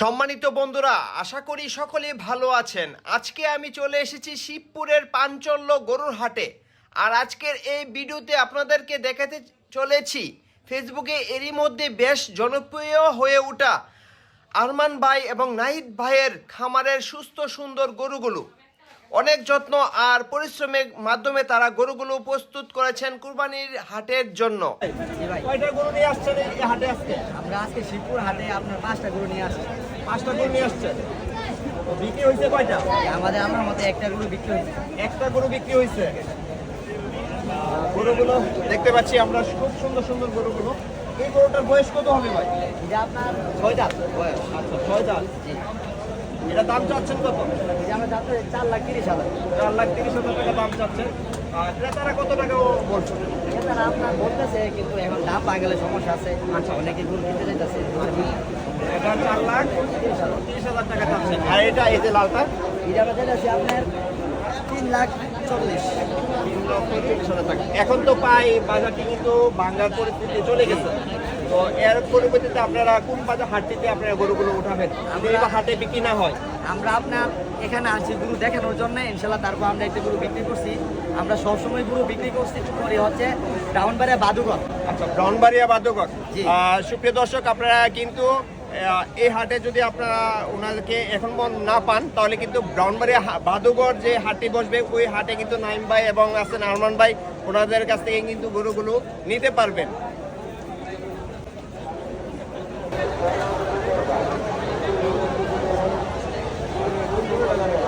সম্মানিত বন্ধুরা, আশা করি সকলে ভালো আছেন। আজকে আমি চলে এসেছি শিবপুরের পাঞ্চল্য গরুর হাটে। আর আজকের এই ভিডিওতে আপনাদেরকে দেখাতে চলেছি ফেসবুকে এরই মধ্যে বেশ জনপ্রিয় হয়ে ওঠা আরমান ভাই এবং নাহিদ ভাইয়ের খামারের সুস্থ সুন্দর গরুগুলো। অনেক যত্ন আর পরিশ্রমের মাধ্যমে তারা গরুগুলো প্রস্তুত করেছেন কুরবানির হাটের জন্য। কয়টা গরু নিয়ে আসছেন এই হাটে আজকে? আমরা আজকে শিবপুর হাটে আপনার 5টা গরু নিয়ে আসছি। 5টা গরু নিয়ে আসছেন। বিক্রি হয়েছে কয়টা? আমার মতে একটা গরু বিক্রি হয়েছে। একটা গরু বিক্রি হয়েছে। গরুগুলো দেখতে পাচ্ছি আমরা, খুব সুন্দর সুন্দর গরুগুলো। এই গরুটার বয়স কত হবে ভাই? এটা আপনার 6 দাঁত বয়স। আচ্ছা, 6 দাঁত। জি। এটা দাম চাচ্ছেন কত? এটা আমরা যাচ্ছে 4,30,000। 4,30,000 টাকা দাম চাচ্ছেন। আর ক্রেতারা কত টাকা বলছে? এটা আপনার বলতেছে, কিন্তু এখন দাম পাগলে সমস্যা আছে। আচ্ছা, অনেকে গরু কিনতে চাইতেছে। এটা 4,30,000 টাকা চাচ্ছেন। আর এটা এই যে লালটা, এটা আমরা চাইতেছি আপনার 3,40,000। 3,40,000 টাকা। এখন তো পাই বাজারটি কিন্তু বাংলার পরিস্থিতি চলে গেছে। তো এর পরিবর্তে আপনারা কোন বাজার হাটটিতে আপনারা গরুগুলো উঠাবেন? আমরা হাটে বিক্রি না হয়। আমরা আপনার এখানে আসছি গরু দেখানোর জন্য, ইনশাল্লাহ। তারপর আমরা একটা গরু বিক্রি করছি। আমরা সবসময় গরু বিক্রি করি হচ্ছে ব্রাহ্মণবাড়িয়া বাদুগর। আচ্ছা, ব্রাহ্মণবাড়িয়া বাদুগর। জি। সুপ্রিয় দর্শক, আপনারা কিন্তু এই হাটে যদি আপনারা ওনাদেরকে এখন না পান, তাহলে কিন্তু ব্রাহ্মণবাড়িয়া বাদুগর যে হাটটি বসবে, ওই হাটে কিন্তু নাইম ভাই এবং আছেন আরমান ভাই, ওনাদের কাছ থেকে কিন্তু গরুগুলো নিতে পারবেন।